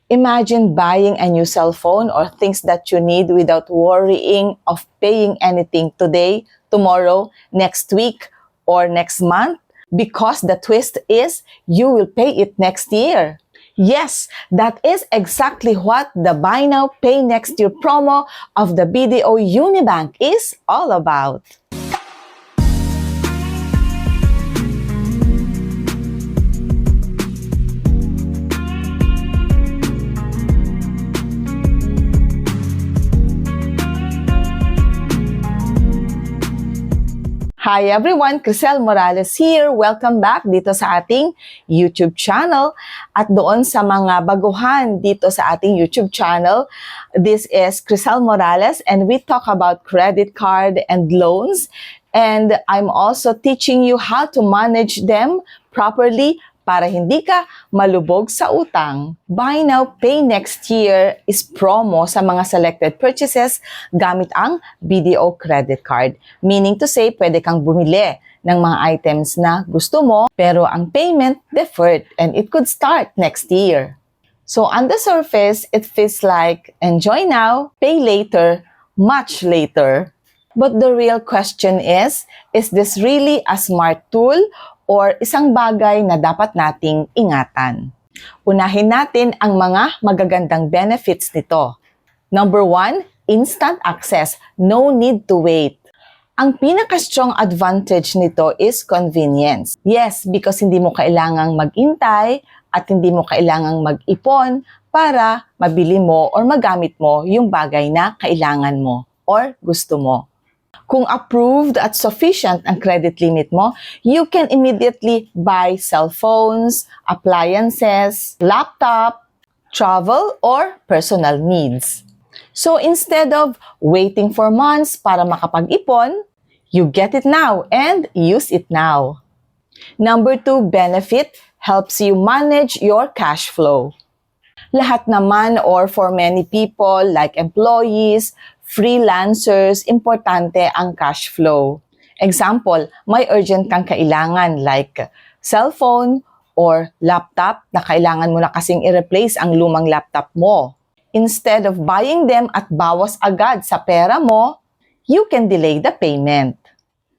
Imagine buying a new cell phone or things that you need without worrying of paying anything today, tomorrow, next week, or next month, because the twist is you will pay it next year. Yes, that is exactly what the Buy Now, Pay Next Year promo of the BDO Unibank is all about. Hi everyone, Crisel Morales here. Welcome back dito sa ating YouTube channel. At doon sa mga baguhan dito sa ating YouTube channel, this is Crisel Morales and we talk about credit card and loans. And I'm also teaching you how to manage them properly para hindi ka malubog sa utang. Buy Now, Pay Next Year is promo sa mga selected purchases gamit ang BDO credit card. Meaning to say, pwede kang bumili ng mga items na gusto mo, pero ang payment deferred and it could start next year. So on the surface, it feels like enjoy now, pay later, much later. But the real question is this really a smart tool or isang bagay na dapat nating ingatan? Unahin natin ang mga magagandang benefits nito. Number 1, instant access. No need to wait. Ang pinaka-strong advantage nito is convenience. Yes, because hindi mo kailangang mag-intay at hindi mo kailangang mag-ipon para mabili mo or magamit mo yung bagay na kailangan mo or gusto mo. Kung approved at sufficient ang credit limit mo, you can immediately buy cell phones, appliances, laptop, travel, or personal needs. So instead of waiting for months para makapag-ipon, you get it now and use it now. Number 2 benefit helps you manage your cash flow. Lahat naman or for many people like employees, freelancers, importante ang cash flow. Example, may urgent kang kailangan like cellphone or laptop na kailangan mo na kasing i-replace ang lumang laptop mo. Instead of buying them at bawas agad sa pera mo, you can delay the payment.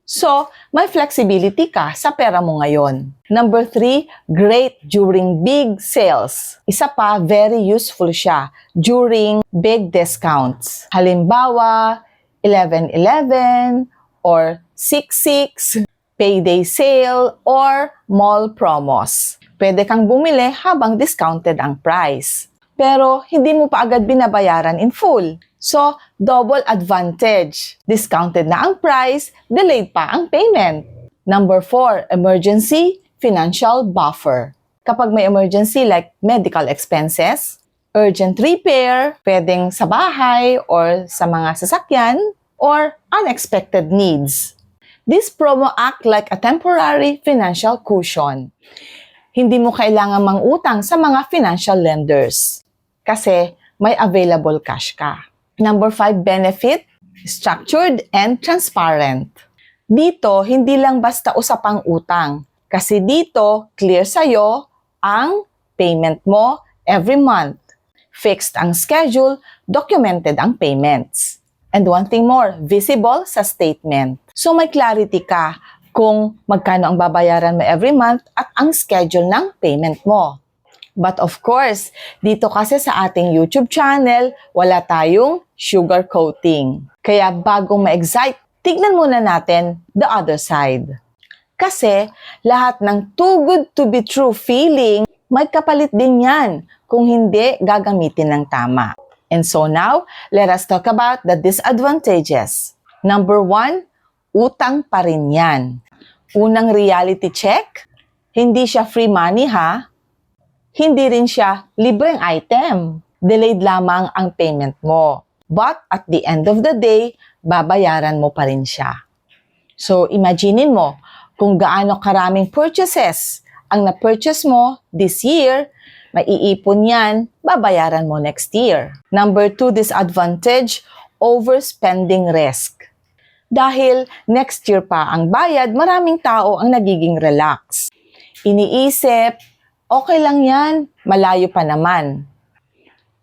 So, may flexibility ka sa pera mo ngayon. Number 3, great during big sales. Isa pa, very useful siya during big discounts. Halimbawa, 11/11 or 6/6, payday sale, or mall promos. Pwede kang bumili habang discounted ang price. Pero hindi mo pa agad binabayaran in full. So, double advantage. Discounted na ang price, delayed pa ang payment. Number 4, emergency financial buffer. Kapag may emergency like medical expenses, urgent repair, pwedeng sa bahay or sa mga sasakyan, or unexpected needs. This promo act like a temporary financial cushion. Hindi mo kailangan mangutang sa mga financial lenders kasi may available cash ka. Number 5 benefit, structured and transparent. Dito, hindi lang basta usapang utang. Kasi dito, clear sa'yo ang payment mo every month. Fixed ang schedule, documented ang payments. And one thing more, visible sa statement. So may clarity ka kung magkano ang babayaran mo every month at ang schedule ng payment mo. But of course, dito kasi sa ating YouTube channel, wala tayong sugar coating. Kaya bago ma-excite, tignan muna natin the other side. Kasi lahat ng too good to be true feeling, may kapalit din yan kung hindi gagamitin ng tama. And so now, let us talk about the disadvantages. Number 1, utang pa rin yan. Unang reality check, hindi siya free money ha. Hindi rin siya libreng item. Delayed lamang ang payment mo. But at the end of the day, babayaran mo pa rin siya. So imaginin mo kung gaano karaming purchases ang na-purchase mo this year, maiipon yan, babayaran mo next year. Number 2 disadvantage, overspending risk. Dahil next year pa ang bayad, maraming tao ang nagiging relax. Iniisip, okay lang yan, malayo pa naman.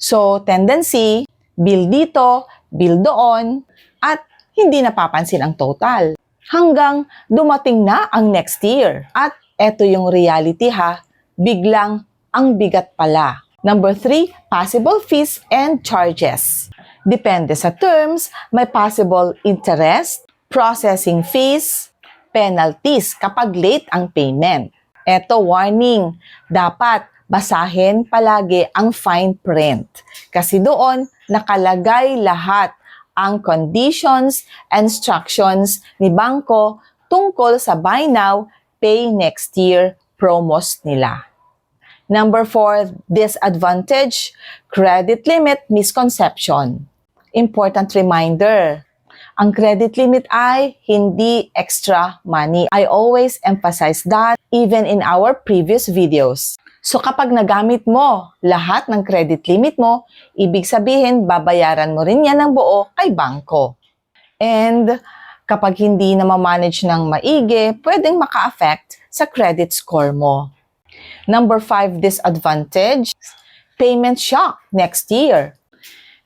So, tendency, bill dito, bill doon, at hindi napapansin ang total. Hanggang dumating na ang next year. At eto yung reality ha, biglang ang bigat pala. Number 3, possible fees and charges. Depende sa terms, may possible interest, processing fees, penalties kapag late ang payment. Eto warning, dapat basahin palagi ang fine print. Kasi doon nakalagay lahat ang conditions and instructions ni bangko tungkol sa buy now, pay next year promos nila. Number 4, disadvantage, credit limit misconception. Important reminder, ang credit limit ay hindi extra money. I always emphasize that even in our previous videos. So kapag nagamit mo lahat ng credit limit mo, ibig sabihin babayaran mo rin yan ng buo kay bangko. And kapag hindi na ma-manage ng maigi, pwedeng maka-affect sa credit score mo. Number 5, disadvantage, payment shock next year.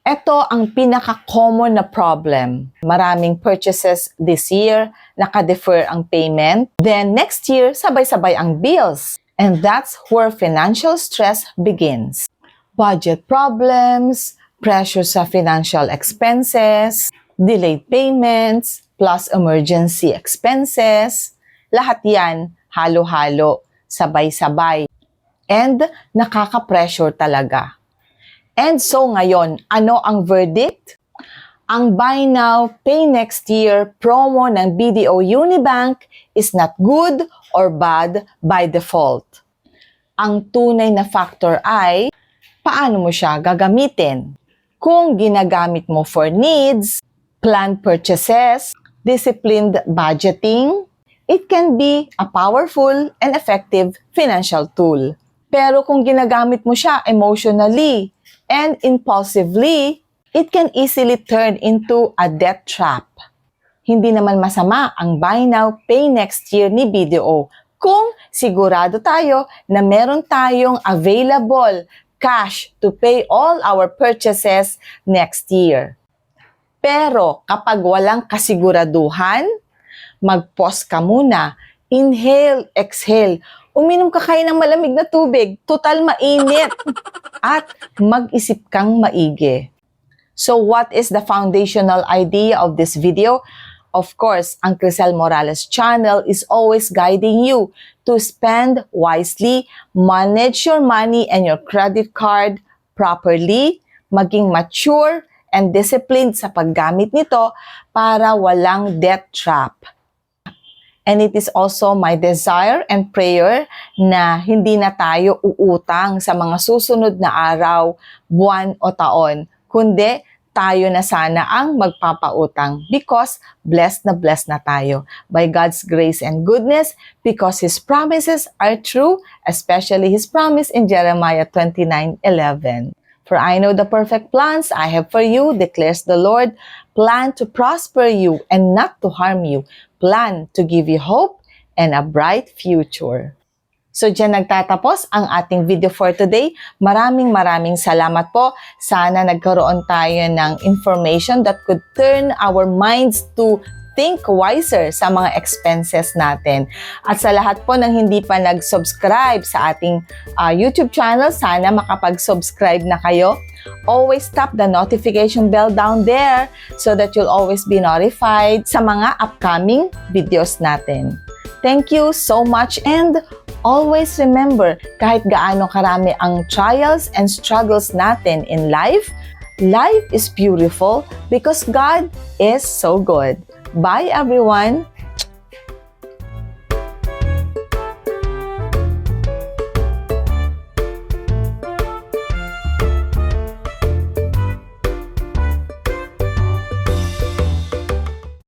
Ito ang pinaka-common na problem. Maraming purchases this year, naka-defer ang payment. Then next year, sabay-sabay ang bills. And that's where financial stress begins. Budget problems, pressure sa financial expenses, delayed payments, plus emergency expenses. Lahat yan, halo-halo, sabay-sabay. And nakaka-pressure talaga. And so ngayon, ano ang verdict? Ang buy now, pay next year promo ng BDO Unibank is not good or bad by default. Ang tunay na factor ay paano mo siya gagamitin. Kung ginagamit mo for needs, planned purchases, disciplined budgeting, it can be a powerful and effective financial tool. Pero kung ginagamit mo siya emotionally and impulsively, it can easily turn into a debt trap. Hindi naman masama ang buy now, pay next year ni BDO kung sigurado tayo na meron tayong available cash to pay all our purchases next year. Pero kapag walang kasiguraduhan, mag-pause ka muna, inhale, exhale, uminom ka kayo ng malamig na tubig, total mainit, at mag-isip kang maigi. So what is the foundational idea of this video? Of course, ang Crisel Morales channel is always guiding you to spend wisely, manage your money and your credit card properly, maging mature and disciplined sa paggamit nito para walang debt trap. And it is also my desire and prayer na hindi na tayo uutang sa mga susunod na araw, buwan o taon, kundi tayo na sana ang magpapautang because blessed na tayo by God's grace and goodness because His promises are true, especially His promise in Jeremiah 29:11. For I know the perfect plans I have for you, declares the Lord, plan to prosper you and not to harm you, plan to give you hope and a bright future. So dyan nagtatapos ang ating video for today. Maraming salamat po. Sana nagkaroon tayo ng information that could turn our minds to think wiser sa mga expenses natin. At sa lahat po ng hindi pa nag-subscribe sa ating YouTube channel, sana makapag-subscribe na kayo. Always tap the notification bell down there so that you'll always be notified sa mga upcoming videos natin. Thank you so much and always remember, kahit gaano karami ang trials and struggles natin in life, life is beautiful because God is so good. Bye everyone!